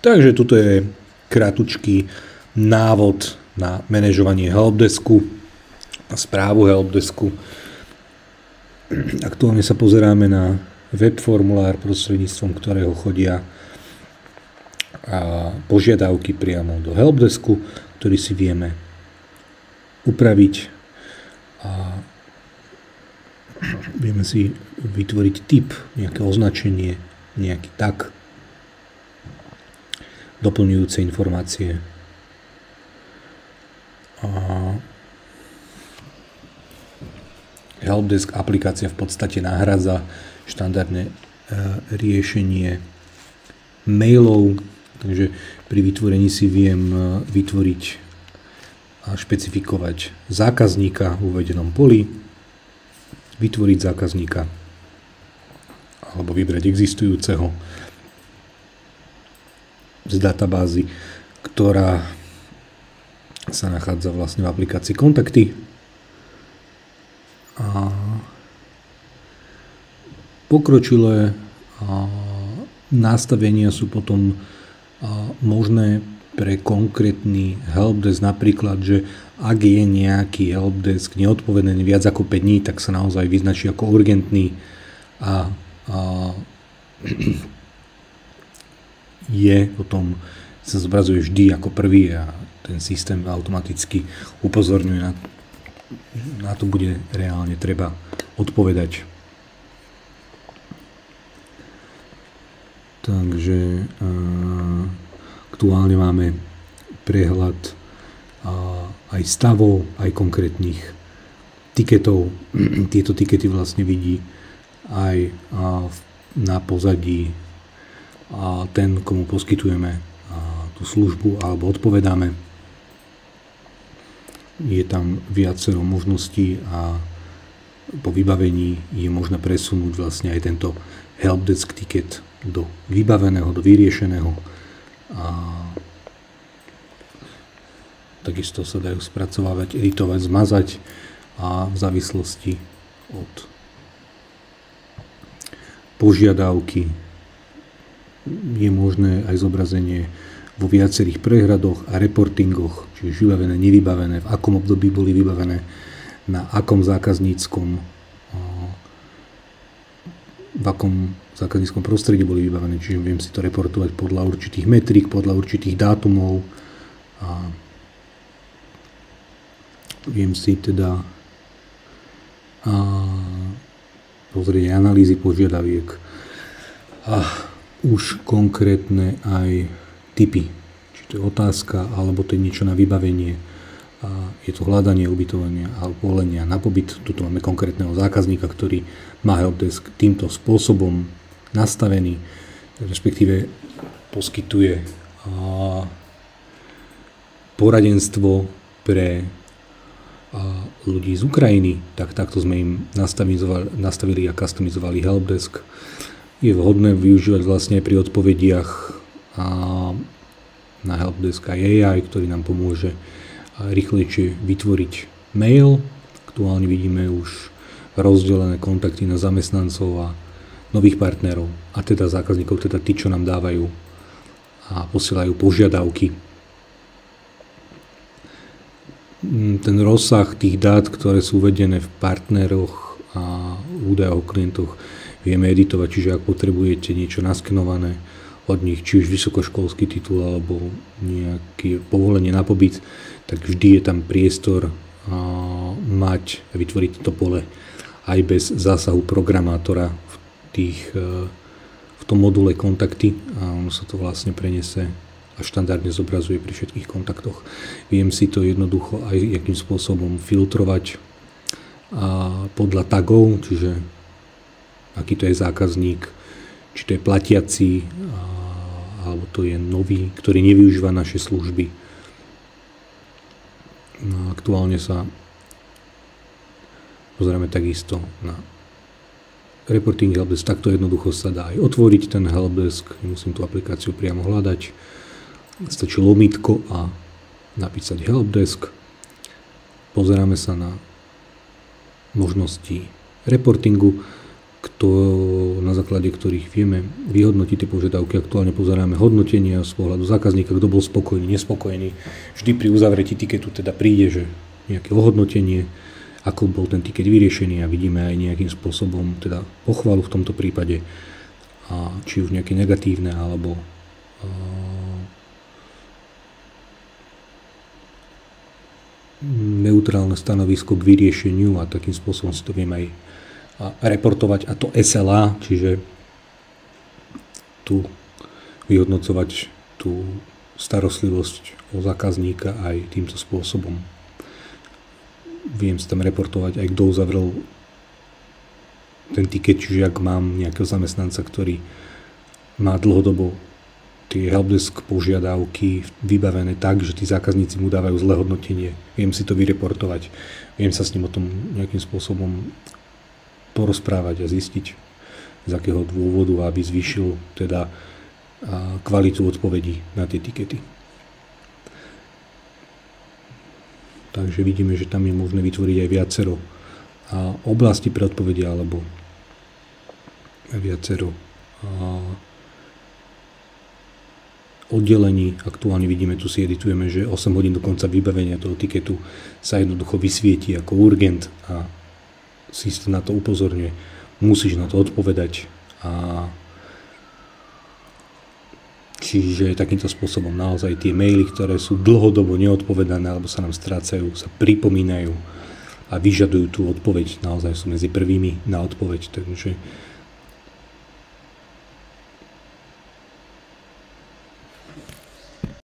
Takže tuto je kratučký návod na manažovanie helpdesku, na správu helpdesku. Aktuálne sa pozeráme na web formulár, prostredníctvom ktorého chodia požiadavky priamo do helpdesku, ktorý si vieme upraviť a vieme si vytvoriť typ, nejaké označenie, nejaký tag, doplňujúce informácie. Helpdesk aplikácia v podstate nahradza štandardné riešenie mailov, takže pri vytvorení si viem vytvoriť a špecifikovať zákazníka v uvedenom poli, vytvoriť zákazníka alebo vybrať existujúceho z databázy, ktorá sa nachádza vlastne v aplikácii Kontakty. A pokročilé nastavenia sú potom možné pre konkrétny helpdesk, napríklad, že ak je nejaký helpdesk neodpovedaný viac ako 5 dní, tak sa naozaj vyznačí ako urgentný a je potom sa zobrazuje vždy ako prvý a ten systém automaticky upozorňuje na to bude reálne treba odpovedať. Takže aktuálne máme prehľad aj stavov, aj konkrétnych tiketov. Tieto tikety vlastne vidí aj na pozadí ten, komu poskytujeme tú službu alebo odpovedáme. Je tam viacero možností a po vybavení je možné presunúť vlastne aj tento helpdesk ticket do vybaveného, do vyriešeného. Takisto sa dajú spracovávať, editovať, zmazať a v závislosti od požiadavky je možné aj zobrazenie vo viacerých prehradoch a reportingoch, čiže vybavené, nevybavené, v akom období boli vybavené, na akom zákazníckom prostredí boli vybavené, čiže viem si to reportovať podľa určitých metrík, podľa určitých dátumov a viem si teda pozrieť analýzy požiadaviek a už konkrétne aj typy, či to je otázka, alebo to je niečo na vybavenie, je to hľadanie, ubytovania alebo povolenia na pobyt. Tuto máme konkrétneho zákazníka, ktorý má helpdesk týmto spôsobom nastavený, respektíve poskytuje poradenstvo pre ľudí z Ukrajiny, tak takto sme im nastavili a customizovali helpdesk. Je vhodné využívať vlastne pri odpovediach na helpdesk aj AI, ktorý nám pomôže rýchlejšie vytvoriť mail. Aktuálne vidíme už rozdelené kontakty na zamestnancov a nových partnerov a teda zákazníkov, teda tí, čo nám dávajú a posielajú požiadavky. Ten rozsah tých dát, ktoré sú uvedené v partneroch a údajoch o klientoch, vieme editovať, čiže ak potrebujete niečo naskenované od nich, či už vysokoškolský titul alebo nejaké povolenie na pobyt, tak vždy je tam priestor mať a vytvoriť to pole aj bez zásahu programátora v tom module kontakty a ono sa to vlastne prenese a štandardne zobrazuje pri všetkých kontaktoch. Viem si to jednoducho aj jakým spôsobom filtrovať podľa tagov, čiže aký to je zákazník, či to je platiaci, alebo to je nový, ktorý nevyužíva naše služby. No, aktuálne sa pozeráme takisto na reporting helpdesk. Takto jednoducho sa dá aj otvoriť ten helpdesk, nemusím tú aplikáciu priamo hľadať. Stačí lomítko a napísať helpdesk. Pozeráme sa na možnosti reportingu, na základe ktorých vieme vyhodnotiť tie požiadavky. Aktuálne pozeráme hodnotenia z pohľadu zákazníka, kto bol spokojný, nespokojný. Vždy pri uzavretí tiketu teda príde, že nejaké ohodnotenie, ako bol ten tiket vyriešený a vidíme aj nejakým spôsobom teda pochvalu v tomto prípade, a či už nejaké negatívne alebo neutrálne stanovisko k vyriešeniu, a takým spôsobom si to viem aj reportovať, a to SLA, čiže tu vyhodnocovať tú starostlivosť o zákazníka aj týmto spôsobom. Viem si tam reportovať aj kto uzavrel ten tiket, čiže ak mám nejakého zamestnanca, ktorý má dlhodobo tie helpdesk požiadavky vybavené tak, že tí zákazníci mu dávajú zlé hodnotenie. Viem si to vyreportovať, viem sa s ním o tom nejakým spôsobom porozprávať a zistiť, z akého dôvodu, aby zvýšil teda kvalitu odpovedí na tie tikety. Takže vidíme, že tam je možné vytvoriť aj viacero oblasti pre odpovede alebo viacero oddelení. Aktuálne vidíme, tu si editujeme, že 8 hodín do konca vybavenia toho tiketu sa jednoducho vysvietí ako urgent a systém na to upozorňuje. Musíš na to odpovedať. Čiže takýmto spôsobom naozaj tie maily, ktoré sú dlhodobo neodpovedané alebo sa nám strácajú, sa pripomínajú a vyžadujú tú odpoveď. Naozaj sú medzi prvými na odpoveď. Takže